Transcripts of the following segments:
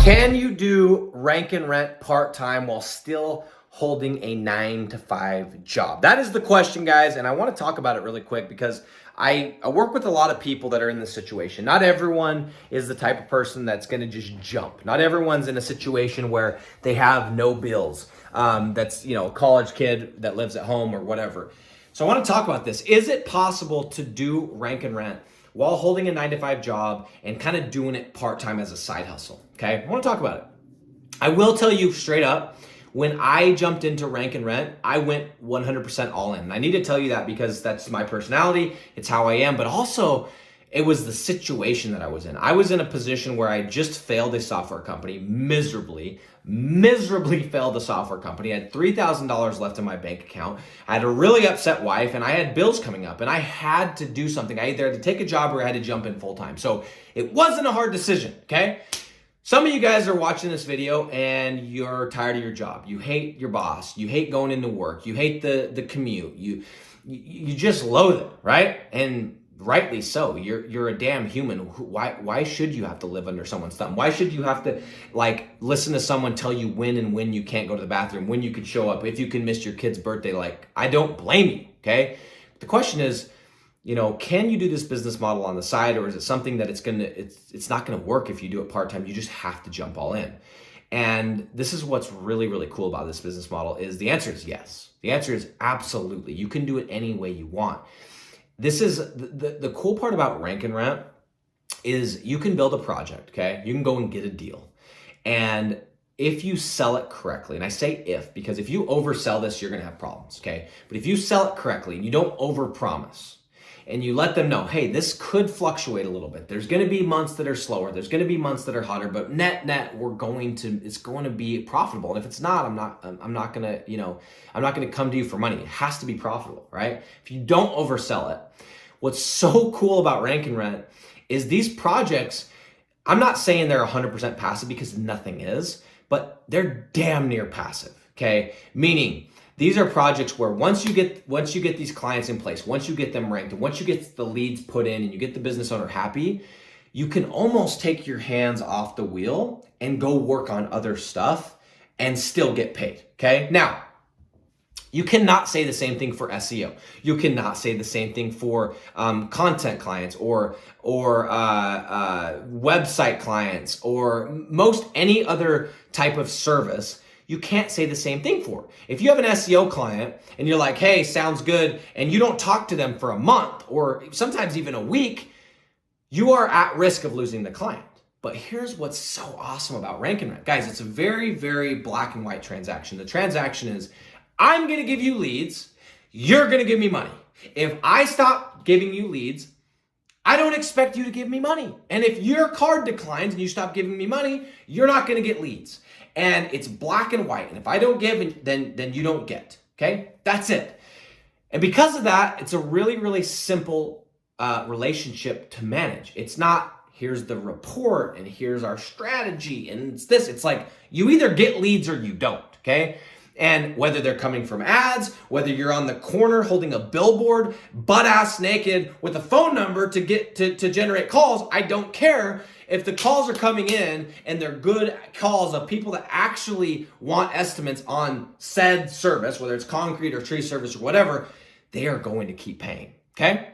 Can you do rank and rent part-time while still holding a 9 to 5 job? That is the question, guys, and I want to talk about it really quick because I work with a lot of people that are in this situation. Not everyone is the type of person that's going to just jump. Not everyone's in a situation where they have no bills. That's, a college kid that lives at home or whatever. So I want to talk about this. Is it possible to do rank and rent while holding a 9 to 5 job and kind of doing it part-time as a side hustle? Okay, I want to talk about it. I will tell you straight up, when I jumped into rank and rent, I went 100% all in. And I need to tell you that because that's my personality, it's how I am, but also it was the situation that I was in. I was in a position where I just failed a software company miserably failed a software company. I had $3,000 left in my bank account. I had a really upset wife and I had bills coming up and I had to do something. I either had to take a job or I had to jump in full time. So it wasn't a hard decision, okay? Some of you guys are watching this video and you're tired of your job. You hate your boss. You hate going into work. You hate the commute. You just loathe it, right? And rightly so. You're a damn human. Why should you have to live under someone's thumb? Why should you have to listen to someone tell you when and when you can't go to the bathroom, when you could show up, if you can miss your kid's birthday? I don't blame you, okay? The question is, can you do this business model on the side, or is it something that it's not gonna work if you do it part-time? You just have to jump all in. And this is what's really, really cool about this business model is the answer is yes. The answer is absolutely. You can do it any way you want. This is the cool part about rank and rent is you can build a project, okay? You can go and get a deal. And if you sell it correctly, and I say if, because if you oversell this, you're gonna have problems, okay? But if you sell it correctly and you don't overpromise, and you let them know, hey, this could fluctuate a little bit. There's gonna be months that are slower. There's gonna be months that are hotter, but net, it's going to be profitable. And if it's not, I'm not gonna come to you for money. It has to be profitable, right? If you don't oversell it, what's so cool about rank and rent is these projects, I'm not saying they're 100% passive because nothing is, but they're damn near passive, okay? Meaning, these are projects where once you get these clients in place, once you get them ranked, and once you get the leads put in and you get the business owner happy, you can almost take your hands off the wheel and go work on other stuff and still get paid, okay? Now, you cannot say the same thing for SEO. You cannot say the same thing for content clients or website clients or most any other type of service. You can't say the same thing for. If you have an SEO client and you're like, hey, sounds good, and you don't talk to them for a month or sometimes even a week, you are at risk of losing the client. But here's what's so awesome about rank and rent. Guys, it's a very, very black and white transaction. The transaction is, I'm gonna give you leads, you're gonna give me money. If I stop giving you leads, I don't expect you to give me money. And if your card declines and you stop giving me money, you're not gonna get leads. And it's black and white. And if I don't give, then you don't get, okay? That's it. And because of that, it's a really, really simple relationship to manage. It's not, here's the report and here's our strategy and it's this. It's like, you either get leads or you don't, okay? And whether they're coming from ads, whether you're on the corner holding a billboard, butt-ass naked with a phone number to generate calls, I don't care. If the calls are coming in and they're good calls of people that actually want estimates on said service, whether it's concrete or tree service or whatever, they are going to keep paying, okay?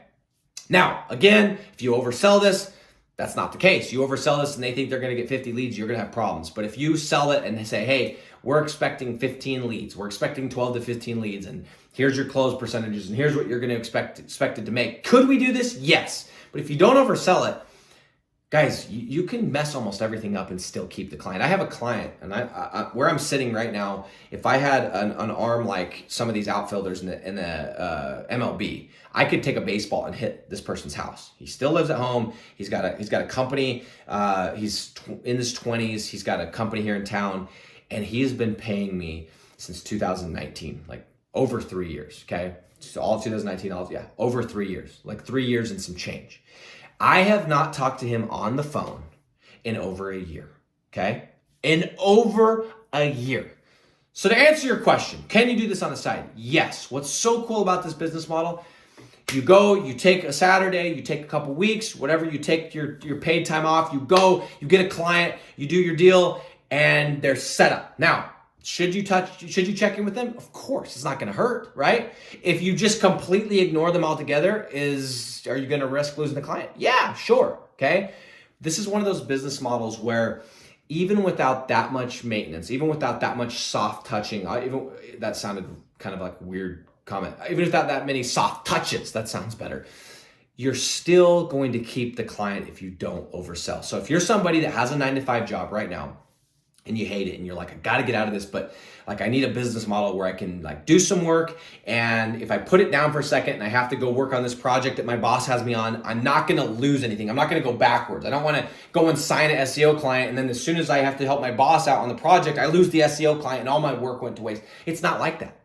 Now, again, if you oversell this, that's not the case. You oversell this and they think they're gonna get 50 leads, you're gonna have problems. But if you sell it and they say, hey, we're expecting 15 leads, we're expecting 12 to 15 leads, and here's your close percentages, and here's what you're gonna expect it to make. Could we do this? Yes. But if you don't oversell it, guys, you can mess almost everything up and still keep the client. I have a client, and I where I'm sitting right now, if I had an arm like some of these outfielders in the MLB, I could take a baseball and hit this person's house. He still lives at home. He's got a company. He's in his 20s. He's got a company here in town, and he's been paying me since 2019, like over 3 years. Okay, so all of 2019, over 3 years, like 3 years and some change. I have not talked to him on the phone in over a year, okay? In over a year. So to answer your question, can you do this on the side? Yes. What's so cool about this business model You go, you take a Saturday, you take a couple weeks, whatever, you take your paid time off, you go, you get a client, you do your deal, and they're set up. Now, should you check in with them? Of course, it's not gonna hurt, right? If you just completely ignore them altogether, are you gonna risk losing the client? Yeah, sure, okay? This is one of those business models where even without that much maintenance, even without that much soft touching, even that sounded kind of like a weird comment, even without that many soft touches, that sounds better, you're still going to keep the client if you don't oversell. So if you're somebody that has a 9-to-5 job right now and you hate it and you're like, I gotta get out of this, but like I need a business model where I can like do some work, and if I put it down for a second and I have to go work on this project that my boss has me on, I'm not gonna lose anything. I'm not gonna go backwards. I don't wanna go and sign an SEO client and then as soon as I have to help my boss out on the project, I lose the SEO client and all my work went to waste. It's not like that.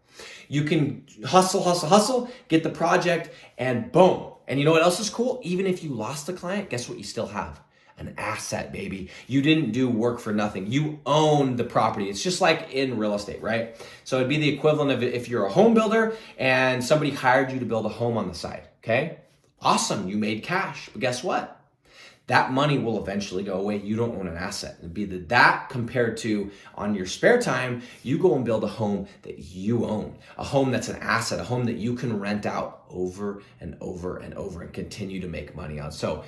You can hustle, get the project, and boom. And you know what else is cool? Even if you lost the client, guess what you still have? An asset, baby. You didn't do work for nothing. You own the property. It's just like in real estate, right? So it'd be the equivalent of if you're a home builder and somebody hired you to build a home on the side, okay? Awesome, you made cash, but guess what? That money will eventually go away. You don't own an asset. It'd be that compared to on your spare time, you go and build a home that you own, a home that's an asset, a home that you can rent out over and over and over and continue to make money on. So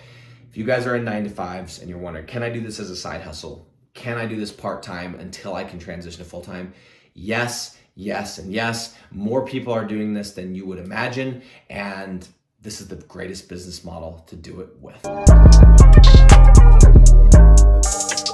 if you guys are in 9-to-5s and you're wondering, can I do this as a side hustle? Can I do this part-time until I can transition to full-time? Yes, yes, and yes. More people are doing this than you would imagine. And this is the greatest business model to do it with.